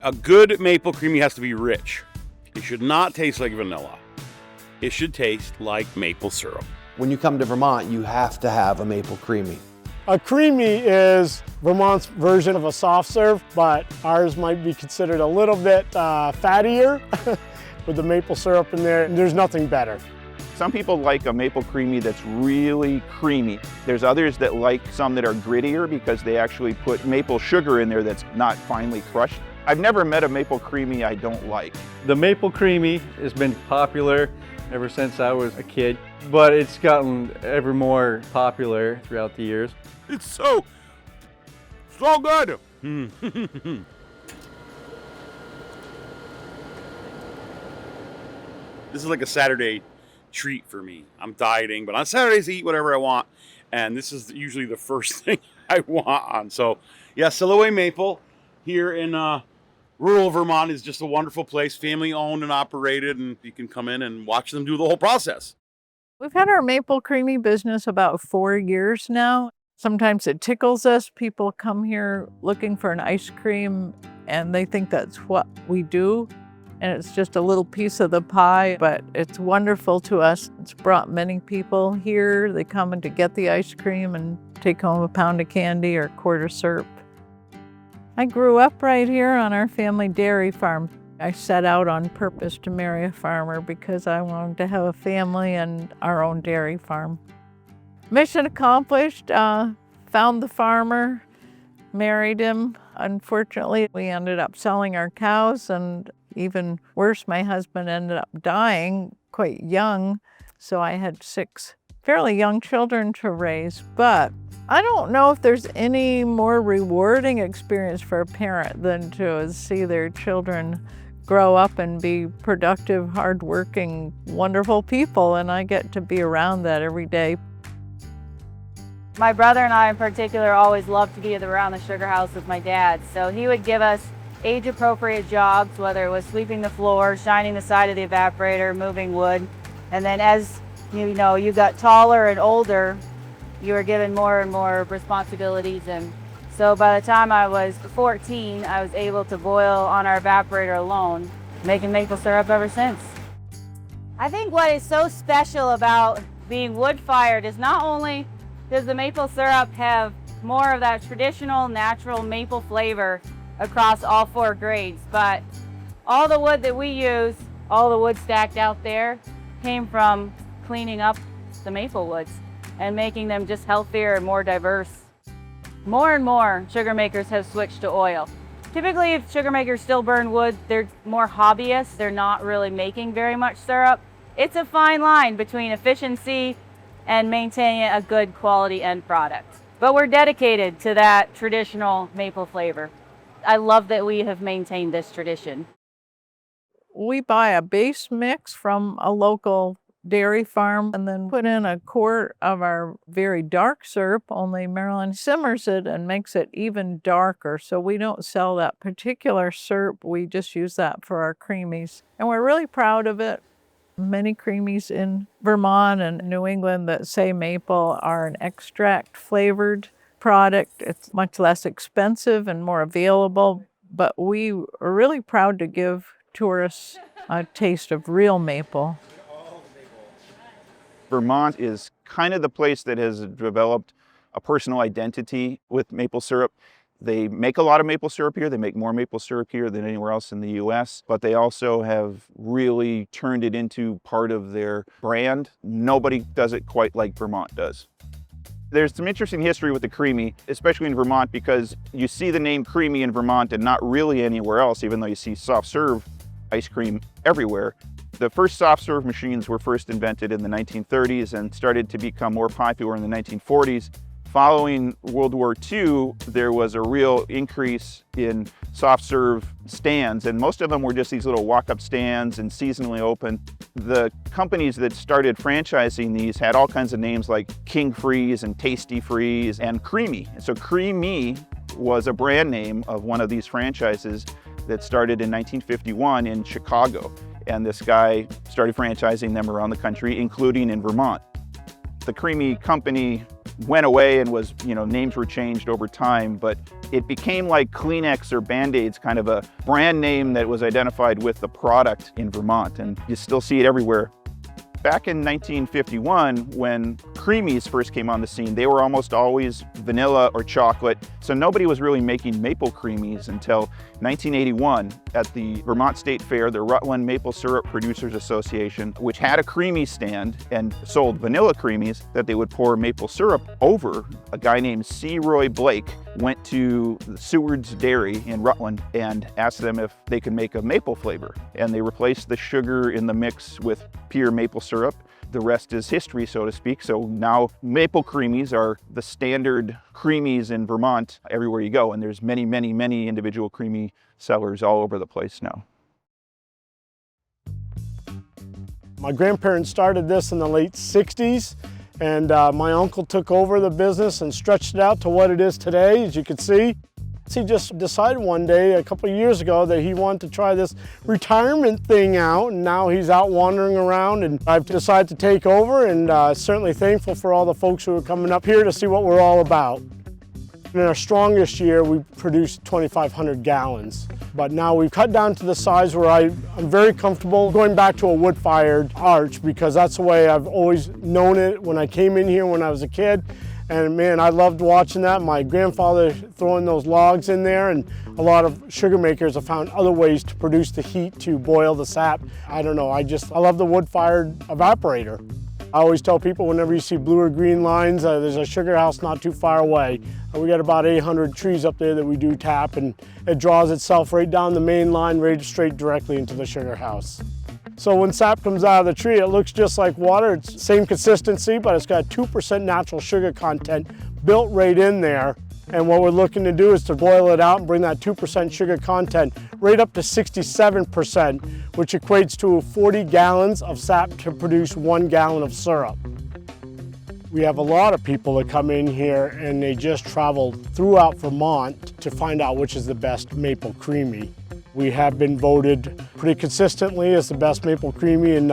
A good maple creamy has to be rich. It should not taste like vanilla. It should taste like maple syrup. When you come to Vermont, you have to have a maple creamy. A creamy is Vermont's version of a soft serve, but ours might be considered a little bit fattier with the maple syrup in there. There's nothing better. Some people like a maple creamy that's really creamy. There's others that like some that are grittier because they actually put maple sugar in there that's not finely crushed. I've never met a maple creamy I don't like. The maple creamy has been popular ever since I was a kid, but it's gotten ever more popular throughout the years. It's so good. This is like a Saturday treat for me. I'm dieting, but on Saturdays I eat whatever I want, and this is usually the first thing I want on. So yeah, Siloé Maple here in rural Vermont is just a wonderful place, family owned and operated, and you can come in and watch them do the whole process. We've had our maple creamy business about 4 years now. Sometimes it tickles us. People come here looking for an ice cream and they think that's what we do. And it's just a little piece of the pie, but it's wonderful to us. It's brought many people here. They come in to get the ice cream and take home a pound of candy or a quart of syrup. I grew up right here on our family dairy farm. I set out on purpose to marry a farmer because I wanted to have a family and our own dairy farm. Mission accomplished. Found the farmer, married him. Unfortunately, we ended up selling our cows, and even worse, my husband ended up dying quite young. So I had 6 fairly young children to raise. But I don't know if there's any more rewarding experience for a parent than to see their children grow up and be productive, hardworking, wonderful people. And I get to be around that every day. My brother and I in particular always loved to be around the sugar house with my dad. So he would give us age-appropriate jobs, whether it was sweeping the floor, shining the side of the evaporator, moving wood. And then as you got taller and older, you were given more and more responsibilities. And so by the time I was 14, I was able to boil on our evaporator alone, making maple syrup ever since. I think what is so special about being wood-fired is not only does the maple syrup have more of that traditional natural maple flavor across all 4 grades, but all the wood that we use, all the wood stacked out there, came from cleaning up the maple woods and making them just healthier and more diverse. More and more sugar makers have switched to oil. Typically, if sugar makers still burn wood, they're more hobbyists. They're not really making very much syrup. It's a fine line between efficiency and maintaining a good quality end product. But we're dedicated to that traditional maple flavor. I love that we have maintained this tradition. We buy a base mix from a local dairy farm and then put in a quart of our very dark syrup, only Marilyn simmers it and makes it even darker. So we don't sell that particular syrup, we just use that for our creamies. And we're really proud of it. Many creamies in Vermont and New England that say maple are an extract flavored product. It's much less expensive and more available, but we are really proud to give tourists a taste of real maple. Vermont is kind of the place that has developed a personal identity with maple syrup. They make a lot of maple syrup here. They make more maple syrup here than anywhere else in the US, but they also have really turned it into part of their brand. Nobody does it quite like Vermont does. There's some interesting history with the Creamy, especially in Vermont, because you see the name Creamy in Vermont and not really anywhere else, even though you see soft serve ice cream everywhere. The first soft serve machines were first invented in the 1930s and started to become more popular in the 1940s. Following World War II, there was a real increase in soft serve stands, and most of them were just these little walk-up stands and seasonally open. The companies that started franchising these had all kinds of names like King Freeze and Tastee Freeze and Creamy. So Creamy was a brand name of one of these franchises that started in 1951 in Chicago. And this guy started franchising them around the country, including in Vermont. The Creamy company went away and was, names were changed over time, but it became like Kleenex or Band-Aids, kind of a brand name that was identified with the product in Vermont, and you still see it everywhere. Back in 1951, when Creamies first came on the scene, they were almost always vanilla or chocolate, so nobody was really making maple Creamies until 1981 at the Vermont State Fair, the Rutland Maple Syrup Producers Association, which had a Creamie stand and sold vanilla Creamies that they would pour maple syrup over. A guy named C. Roy Blake went to the Sewards Dairy in Rutland and asked them if they could make a maple flavor, and they replaced the sugar in the mix with pure maple syrup. The rest is history, so to speak. So now maple Creamies are the standard Creamies in Vermont everywhere you go, and there's many, many, many individual Creamie sellers all over the place now. My grandparents started this in the late 60s, and my uncle took over the business and stretched it out to what it is today, as you can see. He just decided one day, a couple of years ago, that he wanted to try this retirement thing out, and now he's out wandering around, and I've decided to take over, and certainly thankful for all the folks who are coming up here to see what we're all about. In our strongest year, we produced 2,500 gallons, but now we've cut down to the size where I'm very comfortable going back to a wood-fired arch, because that's the way I've always known it when I came in here when I was a kid. And man, I loved watching that. My grandfather throwing those logs in there, and a lot of sugar makers have found other ways to produce the heat to boil the sap. I don't know, I love the wood-fired evaporator. I always tell people whenever you see blue or green lines, there's a sugar house not too far away. We got about 800 trees up there that we do tap, and it draws itself right down the main line, right straight directly into the sugar house. So when sap comes out of the tree, it looks just like water. It's the same consistency, but it's got 2% natural sugar content built right in there. And what we're looking to do is to boil it out and bring that 2% sugar content right up to 67%, which equates to 40 gallons of sap to produce 1 gallon of syrup. We have a lot of people that come in here and they just travel throughout Vermont to find out which is the best maple Creamie. We have been voted pretty consistently as the best maple Creamie, and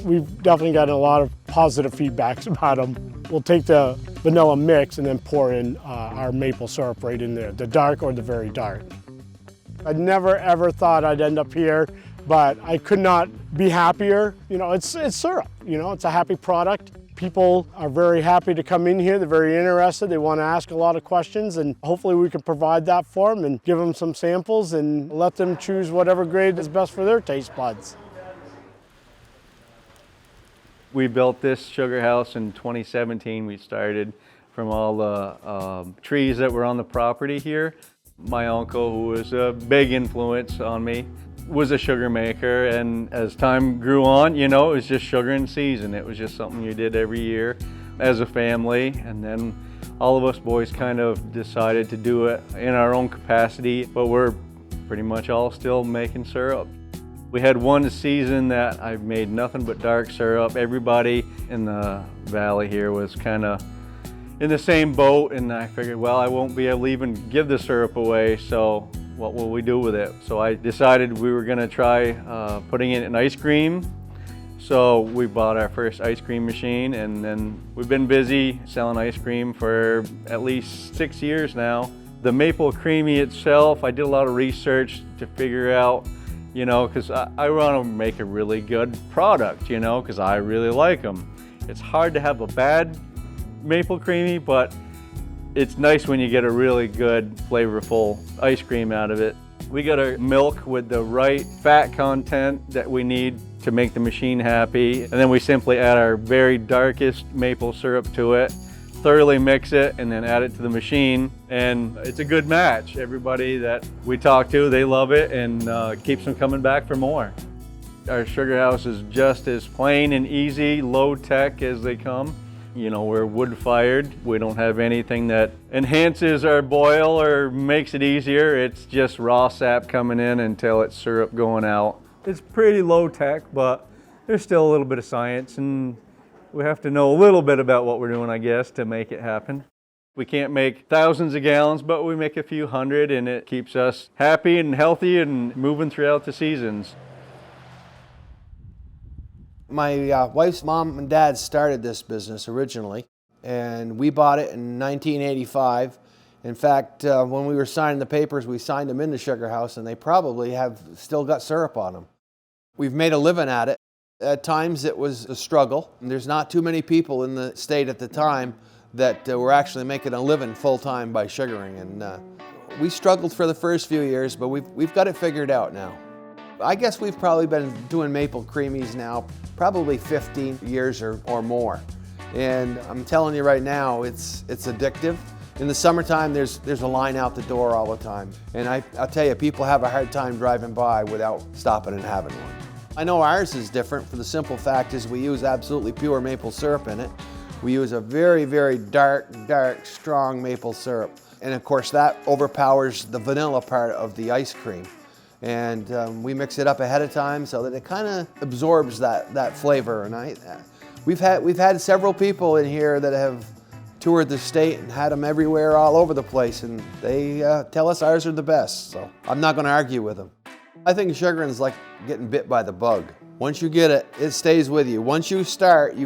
we've definitely gotten a lot of positive feedbacks about them. We'll take the vanilla mix and then pour in our maple syrup right in there, the dark or the very dark. I never ever thought I'd end up here, but I could not be happier. It's syrup, it's a happy product. People are very happy to come in here. They're very interested. They want to ask a lot of questions, and hopefully we can provide that for them and give them some samples and let them choose whatever grade is best for their taste buds. We built this sugar house in 2017. We started from all the trees that were on the property here. My uncle, who was a big influence on me, was a sugar maker, and as time grew on, it was just sugar in season. It was just something you did every year as a family, and then all of us boys kind of decided to do it in our own capacity, but we're pretty much all still making syrup. We had one season that I made nothing but dark syrup. Everybody in the valley here was kind of in the same boat, and I figured, well, I won't be able to even give the syrup away, so what will we do with it? So I decided we were gonna try putting it in ice cream. So we bought our first ice cream machine, and then we've been busy selling ice cream for at least 6 years now. The maple Creamie itself, I did a lot of research to figure out, because I want to make a really good product, because I really like them. It's hard to have a bad maple Creamie, but it's nice when you get a really good, flavorful ice cream out of it. We got our milk with the right fat content that we need to make the machine happy, and then we simply add our very darkest maple syrup to it, thoroughly mix it, and then add it to the machine, and it's a good match. Everybody that we talk to, they love it, and keeps them coming back for more. Our sugar house is just as plain and easy, low tech as they come. We're wood fired. We don't have anything that enhances our boil or makes it easier. It's just raw sap coming in until it's syrup going out. It's pretty low tech, but there's still a little bit of science, and we have to know a little bit about what we're doing, I guess, to make it happen. We can't make thousands of gallons, but we make a few hundred, and it keeps us happy and healthy and moving throughout the seasons. My wife's mom and dad started this business originally. and we bought it in 1985. In fact, when we were signing the papers, we signed them in the sugar house, and they probably have still got syrup on them. We've made a living at it. At times it was a struggle. There's not too many people in the state at the time that were actually making a living full-time by sugaring, and we struggled for the first few years, but we've got it figured out now. I guess we've probably been doing maple creamies now probably 15 years or more. And I'm telling you right now, it's addictive. In the summertime, there's a line out the door all the time. And I'll tell you, people have a hard time driving by without stopping and having one. I know ours is different for the simple fact is we use absolutely pure maple syrup in it. We use a very, very dark, strong maple syrup. And of course that overpowers the vanilla part of the ice cream. And we mix it up ahead of time so that it kind of absorbs that flavor. And we've had several people in here that have toured the state and had them everywhere all over the place, and they tell us ours are the best. So I'm not going to argue with them. I think sugaring's like getting bit by the bug. Once you get it, it stays with you. Once you start,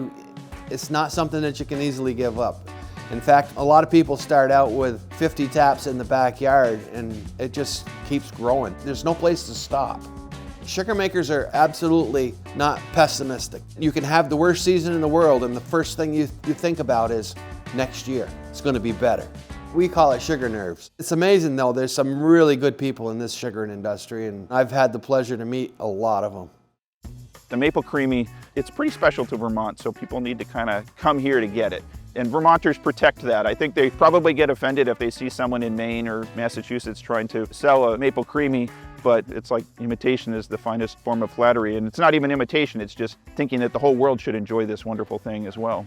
it's not something that you can easily give up. In fact, a lot of people start out with 50 taps in the backyard, and it just keeps growing. There's no place to stop. Sugar makers are absolutely not pessimistic. You can have the worst season in the world, and the first thing you think about is next year. It's going to be better. We call it sugar nerves. It's amazing though, there's some really good people in this sugaring industry, and I've had the pleasure to meet a lot of them. The Maple Creamy, it's pretty special to Vermont, so people need to kind of come here to get it. And Vermonters protect that. I think they probably get offended if they see someone in Maine or Massachusetts trying to sell a Maple Creamy, but it's like imitation is the finest form of flattery. And it's not even imitation, it's just thinking that the whole world should enjoy this wonderful thing as well.